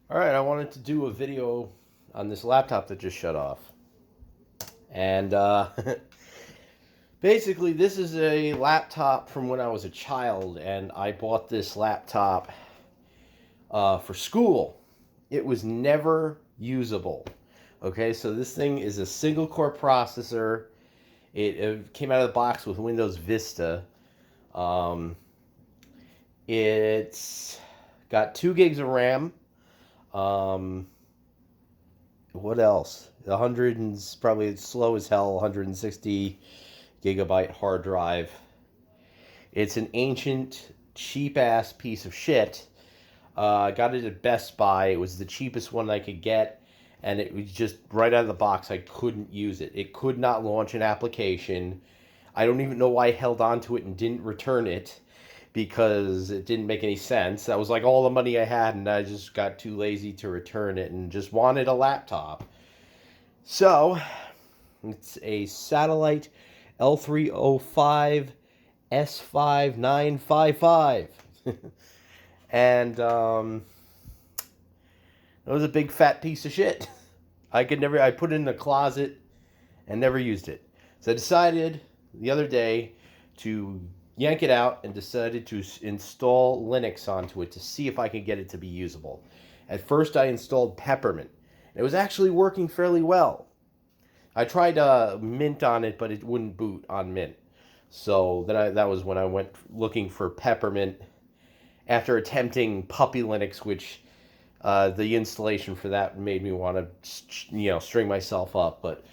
All right, I wanted to do a video on this laptop that just shut off. And basically, this is a laptop from when I was a child, and I bought this laptop for school. It was never usable. Okay, so this thing is a single core processor. It came out of the box with Windows Vista. Um, it's got 2 gigs of RAM. Um, what else? 100 and probably slow as hell. 160 gigabyte hard drive. It's an ancient, cheap ass piece of shit. I got it at Best Buy. It was the cheapest one I could get, and it was just right out of the box. I couldn't use it. It could not launch an application. I don't even know why I held on to it and didn't return it because it didn't make any sense. That was like all the money I had, and I just got too lazy to return it and just wanted a laptop. So, it's a satellite L305 S5955. And it was a big fat piece of shit. I put it in the closet and never used it. So I decided the other day to yank it out and decided to install Linux onto it to see if I could get it to be usable. At first I installed Peppermint. It was actually working fairly well. I tried Mint on it, but it wouldn't boot on Mint. So that was when I went looking for Peppermint after attempting Puppy Linux, which the installation for that made me want to, string myself up. But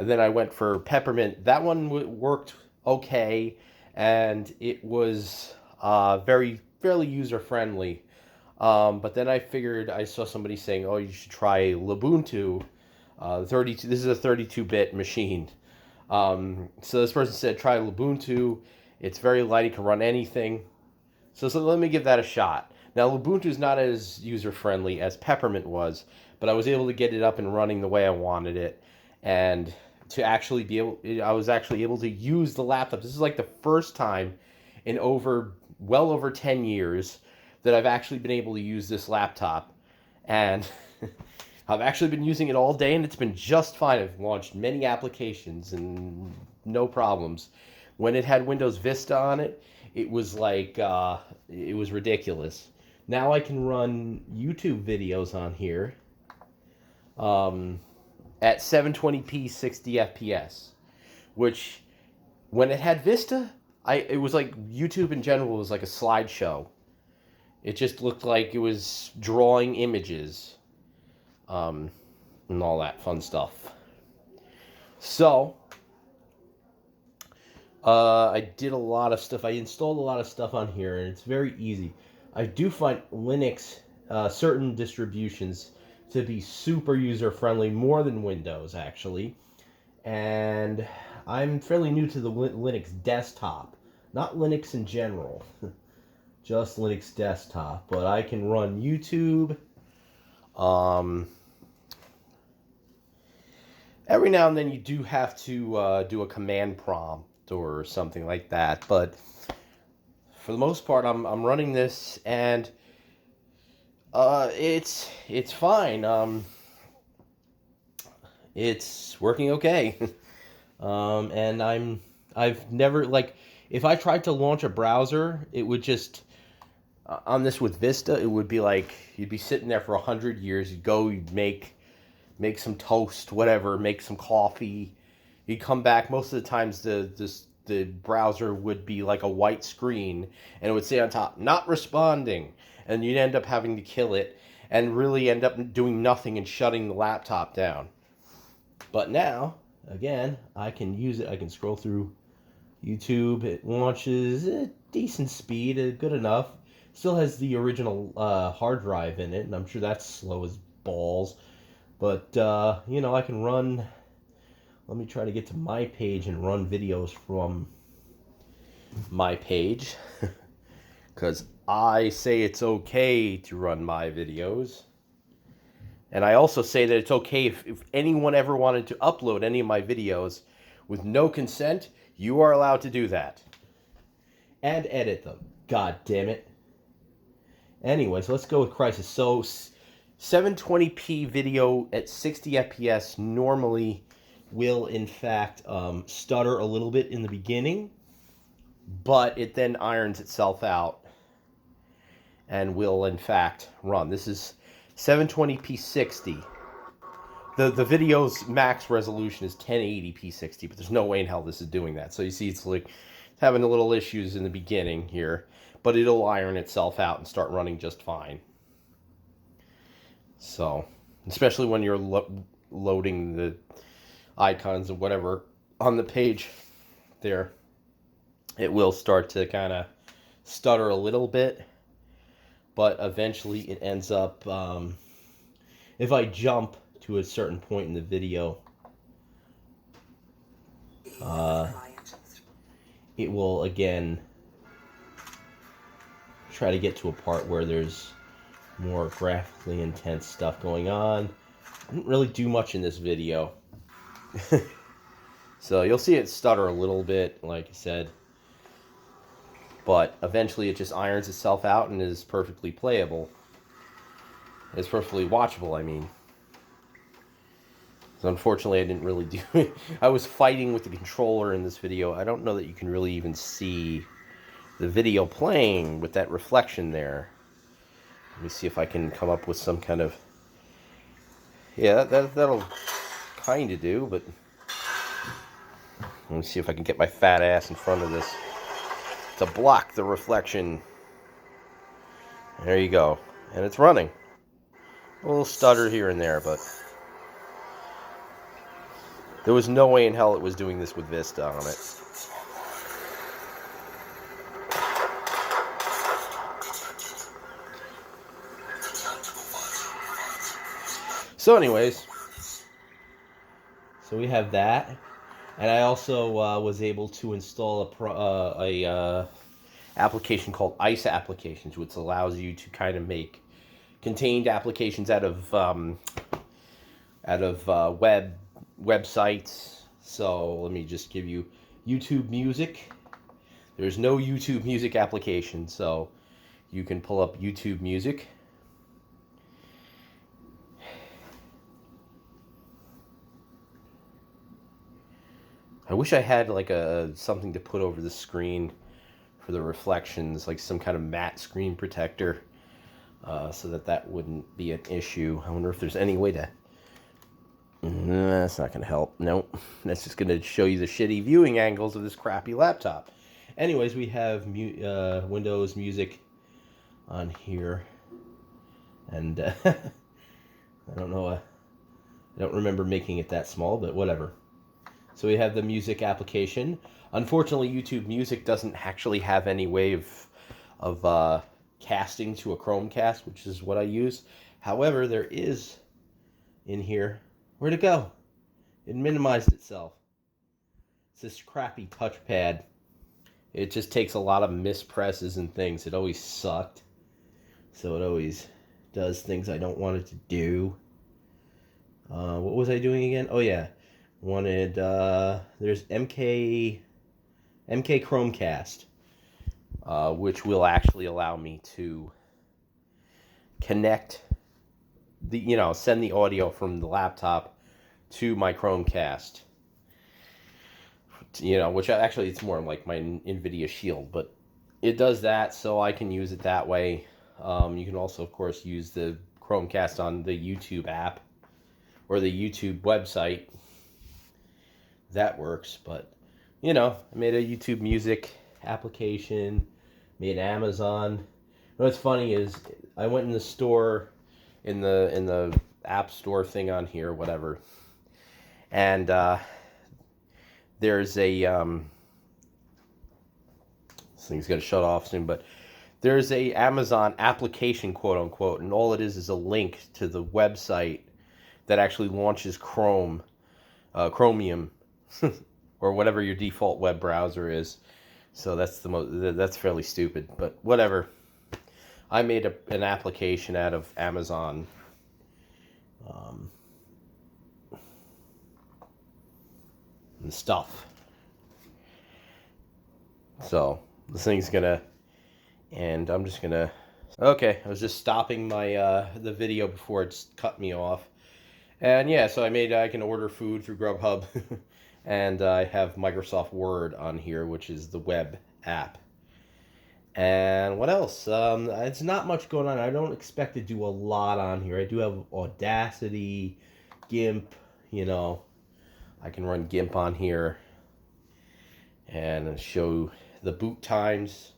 then I went for Peppermint. That one worked okay, and it was fairly user friendly. But then I saw somebody saying, "Oh, you should try Lubuntu." 32. This is a 32-bit machine. So this person said, "Try Lubuntu. It's very light. It can run anything." So let me give that a shot. Now, Ubuntu is not as user-friendly as Peppermint was, but I was able to get it up and running the way I wanted it. And I was actually able to use the laptop. This is like the first time in well over 10 years that I've actually been able to use this laptop. And I've actually been using it all day, and it's been just fine. I've launched many applications and no problems. When it had Windows Vista on it, it was like it was ridiculous. Now I can run YouTube videos on here at 720p 60 fps, which when it had Vista, it was like YouTube in general was like a slideshow. It just looked like it was drawing images and all that fun stuff. So I did a lot of stuff. I installed a lot of stuff on here, and it's very easy. I do find Linux, certain distributions, to be super user-friendly, more than Windows, actually. And I'm fairly new to the Linux desktop. Not Linux in general, just Linux desktop. But I can run YouTube. Every now and then you do have to do a command prompt or something like that, but for the most part, I'm running this, and it's fine. It's working okay, and I've never like if I tried to launch a browser, it would just on this with Vista, it would be like you'd be sitting there for 100 years. You'd make some toast, whatever, make some coffee. You'd come back. Most of the times, the browser would be like a white screen, and it would say on top, "Not responding," and you'd end up having to kill it, and really end up doing nothing and shutting the laptop down. But now, again, I can use it. I can scroll through YouTube. It launches at decent speed, good enough. Still has the original hard drive in it, and I'm sure that's slow as balls. But, I can run. Let me try to get to my page and run videos from my page. Because I say it's okay to run my videos. And I also say that it's okay if anyone ever wanted to upload any of my videos with no consent, you are allowed to do that. And edit them. God damn it. Anyways, let's go with Crisis. So, 720p video at 60 FPS normally will in fact stutter a little bit in the beginning, but it then irons itself out and will in fact run. This is 720p 60. The video's max resolution is 1080p 60, but there's no way in hell this is doing that. So you see it's like having a little issues in the beginning here, but it'll iron itself out and start running just fine. So, especially when you're loading the icons and whatever on the page there, it will start to kind of stutter a little bit, but eventually it ends up, if I jump to a certain point in the video, it will again try to get to a part where there's more graphically intense stuff going on. I didn't really do much in this video. So you'll see it stutter a little bit, like I said. But eventually it just irons itself out and is perfectly playable. It's perfectly watchable, I mean. So unfortunately I didn't really do it. I was fighting with the controller in this video. I don't know that you can really even see the video playing with that reflection there. Let me see if I can come up with some kind of... Yeah, that'll kind of do, but... Let me see if I can get my fat ass in front of this to block the reflection. There you go. And it's running. A little stutter here and there, but... There was no way in hell it was doing this with Vista on it. So anyways, so we have that, and I also was able to install a application called Ice Applications, which allows you to kind of make contained applications out of websites. So let me just give you YouTube Music. There's no YouTube Music application, so you can pull up YouTube Music. I wish I had like something to put over the screen for the reflections, like some kind of matte screen protector, so that wouldn't be an issue. I wonder if there's any way to... That's not going to help. Nope. That's just going to show you the shitty viewing angles of this crappy laptop. Anyways, we have Windows Music on here. And I don't know. I don't remember making it that small, but whatever. So we have the music application. Unfortunately, YouTube Music doesn't actually have any way of casting to a Chromecast, which is what I use. However, there is in here... Where'd it go? It minimized itself. It's this crappy touchpad. It just takes a lot of mispresses and things. It always sucked. So it always does things I don't want it to do. What was I doing again? Oh yeah. Wanted, there's MK Chromecast, which will actually allow me to connect send the audio from the laptop to my Chromecast. Which actually it's more like my NVIDIA Shield, but it does that, so I can use it that way. You can also, of course, use the Chromecast on the YouTube app or the YouTube website. That works, but I made a YouTube Music application, made Amazon. What's funny is I went in the store, in the app store thing on here, whatever, and there's a this thing's gonna shut off soon, but there's a Amazon application, quote unquote, and all it is a link to the website that actually launches Chromium. Or whatever your default web browser is. So that's fairly stupid, but whatever. I made an application out of Amazon. And stuff. So this thing's gonna, and I'm just gonna Okay, I was just stopping my the video before it cut me off. And yeah, so I can order food through Grubhub, and I have Microsoft Word on here, which is the web app. And what else? It's not much going on. I don't expect to do a lot on here. I do have Audacity, GIMP. You know, I can run GIMP on here and show the boot times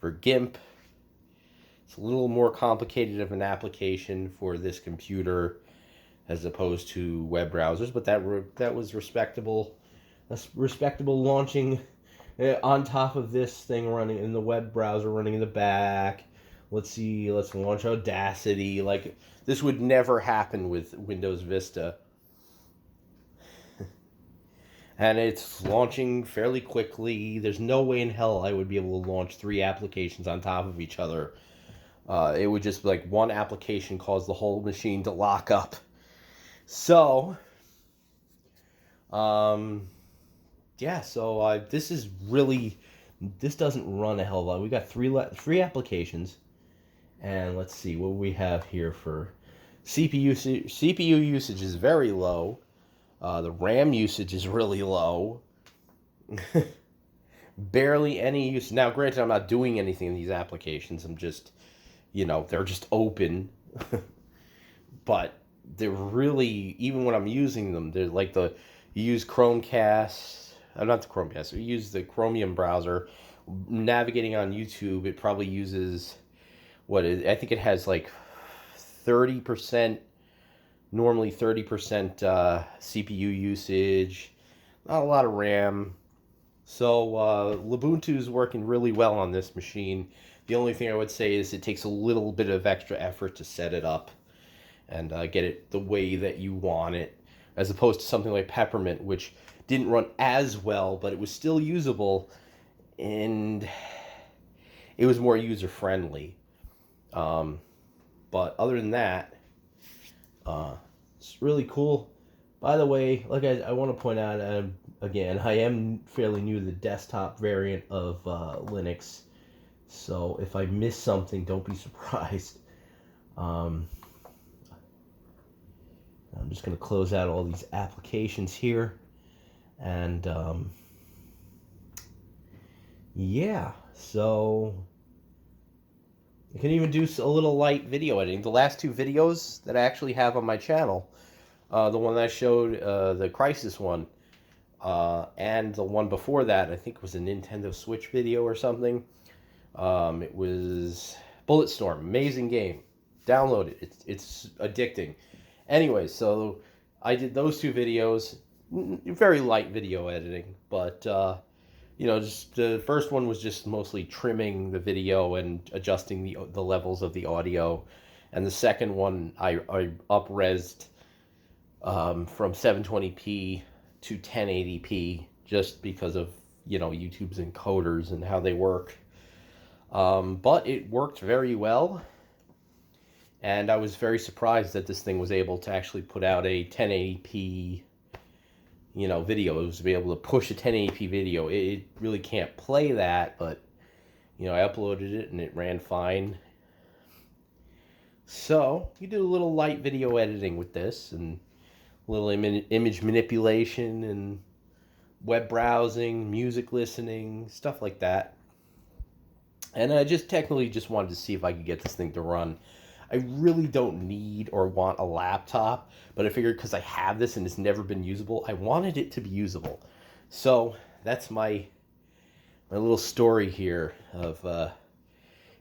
for GIMP. It's a little more complicated of an application for this computer as opposed to web browsers, but that was respectable. That's respectable launching on top of this thing running in the web browser running in the back. Let's see, let's launch Audacity. Like, this would never happen with Windows Vista. And it's launching fairly quickly. There's no way in hell I would be able to launch 3 applications on top of each other. It would just be like one application cause the whole machine to lock up. So, yeah, so this doesn't run a hell of a lot. We got three applications, and let's see what we have here for CPU usage is very low. The RAM usage is really low. Barely any use. Now, granted, I'm not doing anything in these applications. I'm just, they're just open. But they're really, even when I'm using them, they're like you use Chromecast, not the Chromecast, you use the Chromium browser. Navigating on YouTube, it probably uses, I think it has like 30%, normally 30% CPU usage, not a lot of RAM. So Ubuntu is working really well on this machine. The only thing I would say is it takes a little bit of extra effort to set it up and get it the way that you want it, as opposed to something like Peppermint, which didn't run as well, but it was still usable, and it was more user-friendly. But other than that, it's really cool. By the way, like I want to point out, again, I am fairly new to the desktop variant of Linux, so if I miss something, don't be surprised. I'm just going to close out all these applications here. And, yeah, so you can even do a little light video editing. The last 2 videos that I actually have on my channel, the one that I showed, the Crisis one, and the one before that, I think it was a Nintendo Switch video or something. It was Bulletstorm, amazing game. Download it. It's addicting. Anyway, so I did those 2 videos, very light video editing, but, just the first one was just mostly trimming the video and adjusting the levels of the audio, and the second one I up-resed from 720p to 1080p just because of, YouTube's encoders and how they work. But it worked very well. And I was very surprised that this thing was able to actually put out a 1080p, video. It was to be able to push a 1080p video. It really can't play that, but, I uploaded it and it ran fine. So, you do a little light video editing with this, and a little image manipulation, and web browsing, music listening, stuff like that. And I just technically just wanted to see if I could get this thing to run. I really don't need or want a laptop, but I figured because I have this and it's never been usable, I wanted it to be usable. So that's my little story here of...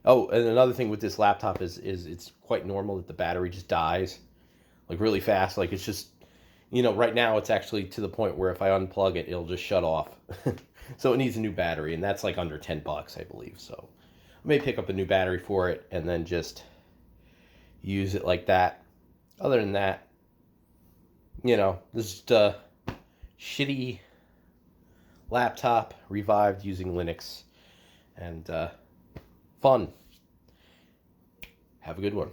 Oh, and another thing with this laptop is it's quite normal that the battery just dies, like really fast. Like it's just, right now it's actually to the point where if I unplug it, it'll just shut off. So it needs a new battery, and that's like under $10, I believe. So I may pick up a new battery for it and then just use it like that. Other than that, this is a shitty laptop revived using Linux, and fun. Have a good one.